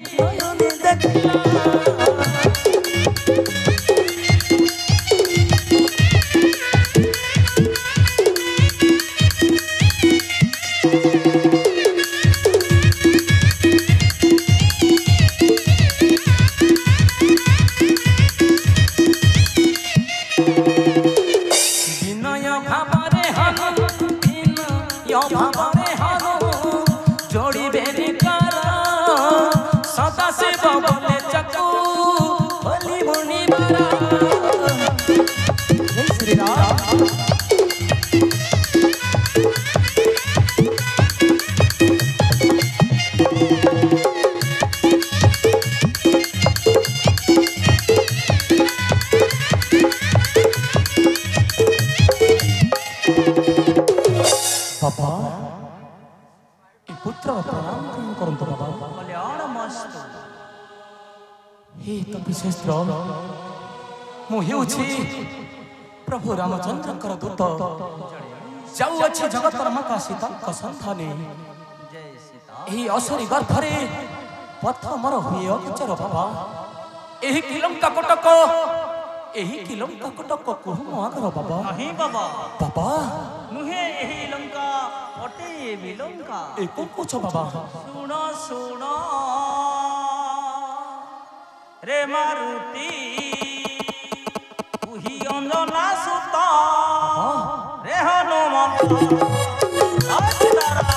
নয়নে দেখলা বিনয় ভাবরে হানো বিনয় ভাবরে হানো जोड़िबे निकार सदा से बबले चकू बलि मुनि बारा जय श्री राम पापा पुत्र प्रणाम करंतु बाबा कल्याण मस्तु हे तपिश्रेष्ठ मु हेउछि प्रभु रामचंद्रकर दूत जाउ अछि जगतर माता सीता का संताने जय सीता एही असुरी गर्भरे प्रथमर हुए अगोचर बाबा एही किलंका कटक कुहु आगर बाबा नहीं बाबा बाबा नुहे एही लंका अटे विलंका एको पूछो बाबा सुनो सुनो रे मारुति उही अंजना सुता रे हनुमंत अवतारा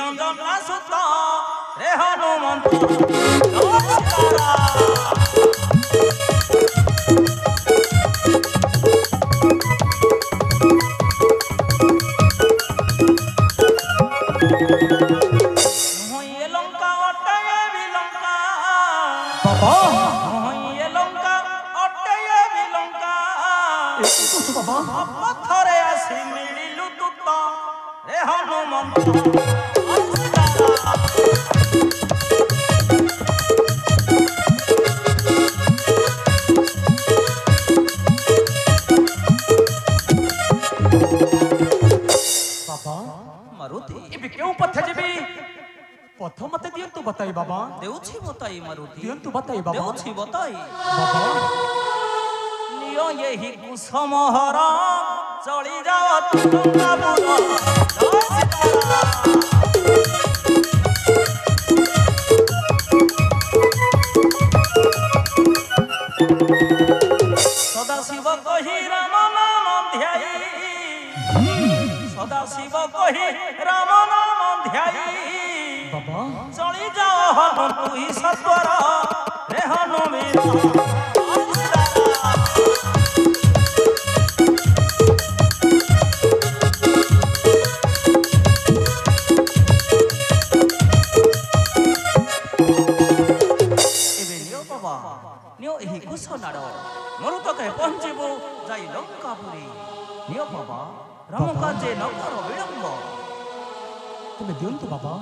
अंजना सुता रे हनुमंत अवतारा मोहिए लंका अटय विलंका बाबा मोहिए लंका अटय विलंका बाबा पत्थरे आसी मिलिलु दूत रे हनुमंत क्यों पथ जेबी पथ मते दियंतु बताई बाबा देउछि बताई मारुति दियंतु बताई बाबा देउछि बताई बाबा लियो यही कुसुमहर चली जाओ तुंगापुर सदा शिव कहि राम नाम ध्याई सदा शिव कहि राम नाम ध्याई बाबा चली जाओ हनु तुही सत्वर रे हनुमीर एबे नियो बाबा नियो एही कुशनार मरुतके पहुंचीबो जाई लंकापुरी नियो बाबा राम काजे नकर विलंब तुमे दियंतु बाबा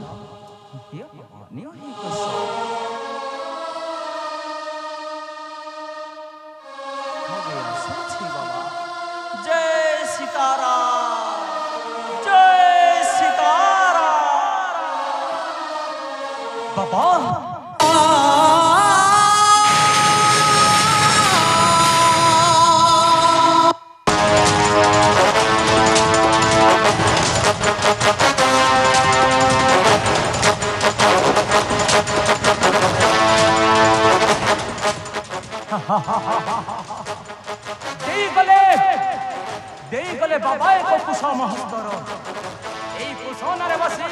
नियो बाबा नियो ही कुश मगे सच्ची बाबा जय सीताराम बाबा देई गले बाबा को कुसुम हस्तर एई कुसोनारे बसी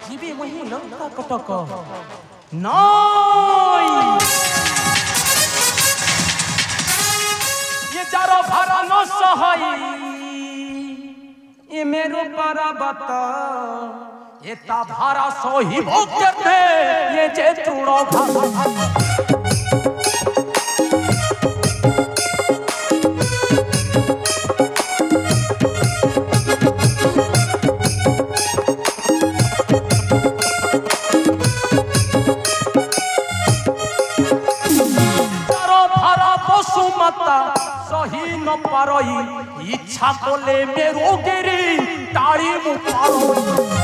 जीवी मही लंका कटक नाई ये जारो भारा न सहाई ये मेरो पर्वत ये ता भारा सोही भोगते ये जे तृणो माता सही न पारई इच्छा कोले मेरो गिरी टाड़ी मु पारई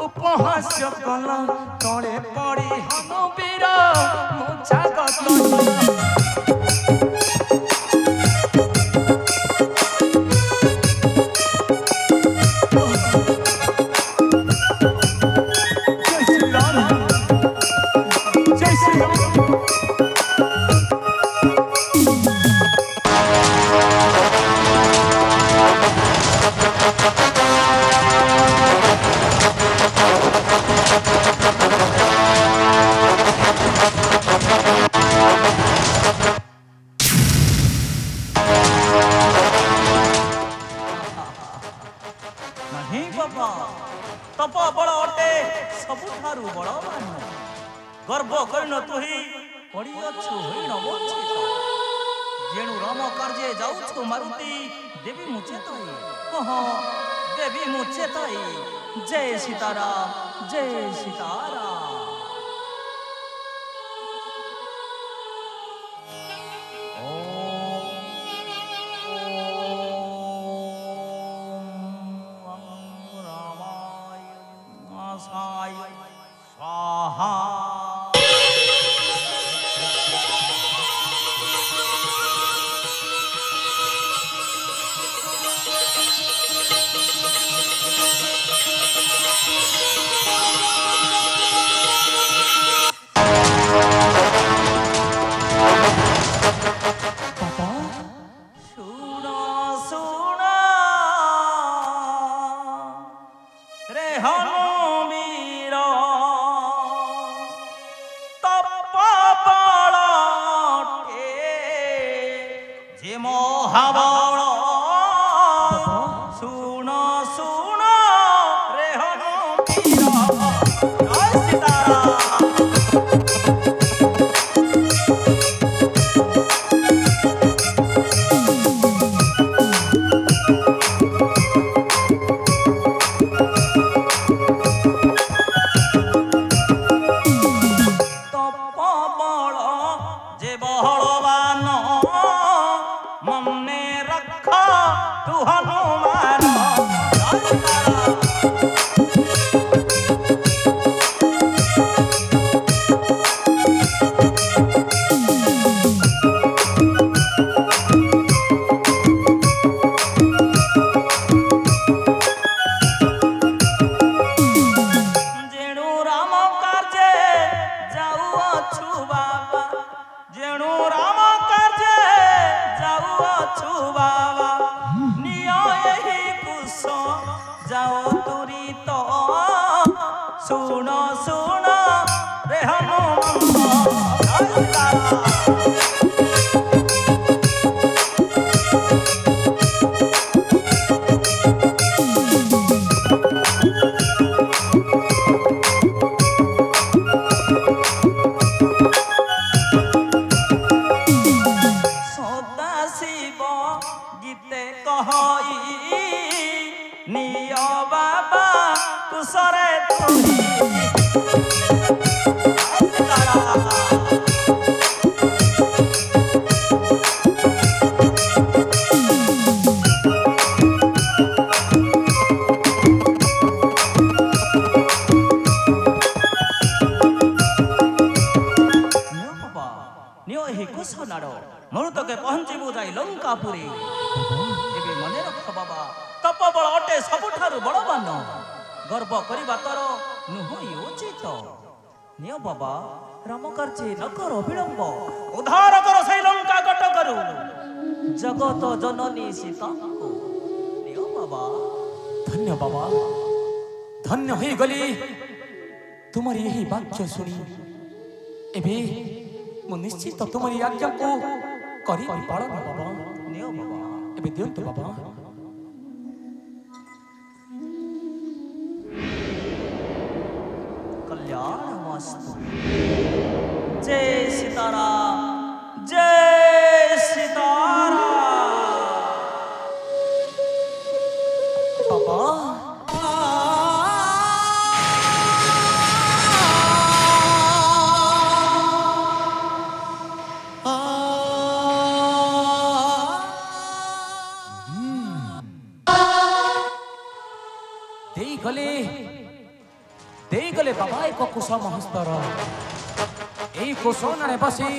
उपहास्य कला तले पड़ी हनुबीर मुछा गर्व करन तुही पड़ी अच्छु होइन वंचित जेणु राम कार्य जाउछु मारुति देवी मुचेताई कह देवी मुचेताई जय सीताराम जय सीताराम मरुतके पहुंचीबू जाई लंकापुरी एबे मने रख बाबा तपबल अटे सबुठारु बड़बान गर्व करिबा तर नुहई उचित नियो बाबा राम कार्य न कर विलंब उद्धार कर सै लंका गट करू जगत जननी सीता नियो बाबा धन्य होई गली तुम्हारी यही वाक्य सुनी एबे मु निश्चित तुम्हारी आज्ञा को करी पालन बाबा नियो बाबा एबे दियंतु बाबा कल्याणमस्तु जय सीताराम जय सीताराम। बाबा देई गले बाबा एक कुसुम हस्तर এই কুসুমে বসি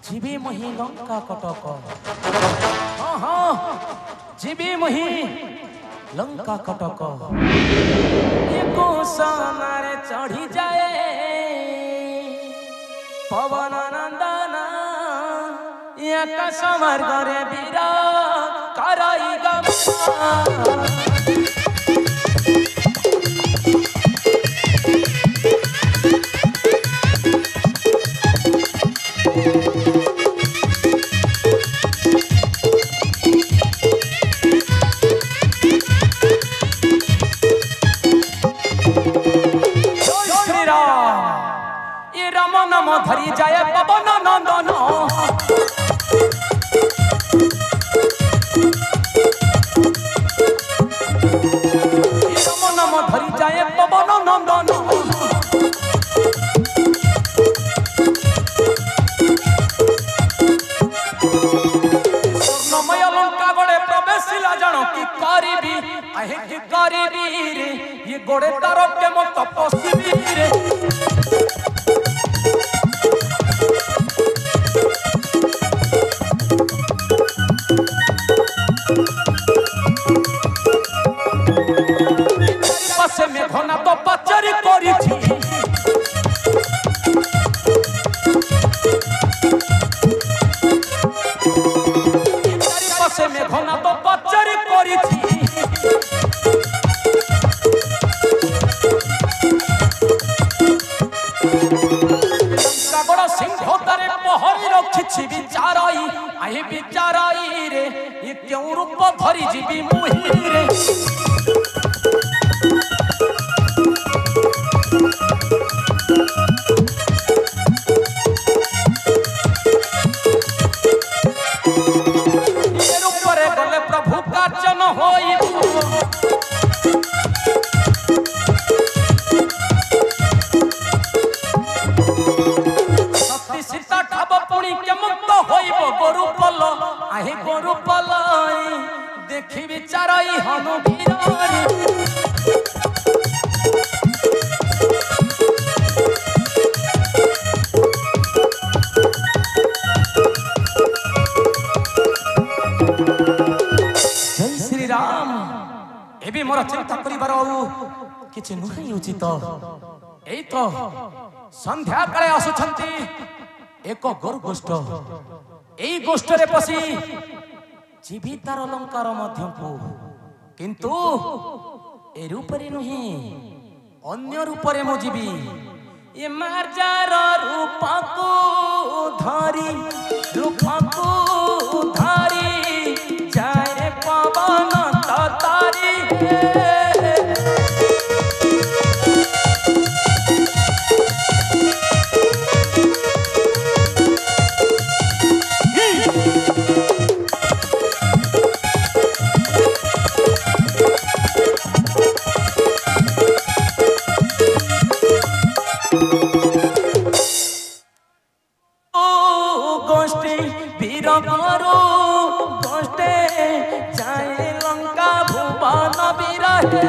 जीवी मही लंका कटक। हाँ हाँ जीवी मही लंका कटक। ये कुसुमे चढ़ी जाए पवन नंदन आकाश मार्गरे वीर कराई गमन। धरी जाए पवन नंदन नम धरी जाए पवन नंदन। स्वर्णमय लंका गड़े प्रवेशिला जानो कि करीबी आहे कि करीबी रे ये गोड़े तार के मत पसिबी रे। मेघना तो पचरी करी पासे मेघना तो पचरी करी बड़ सिंह तारे पहरी रखी विचाराई आई विचाराई रे ये क्यों रूप धरी जीवी मुही रे। देखी विचाराई हनु जय श्री राम। एबी मोर चिंता करिबार किछि नुहे उचित। एई तो संध्या काले आसुछंती एक गोष्ठ एई गोष्ठ रे पसी जीवितार अलंकार मध्यको किंतु ए रूपरे नुहे अन्य रूपरे मो जीवी ये मार्जार रूपको धरी रूपको धरी जाए पवन तारी। गोष्ठे जाए लंका भुवन बिरहे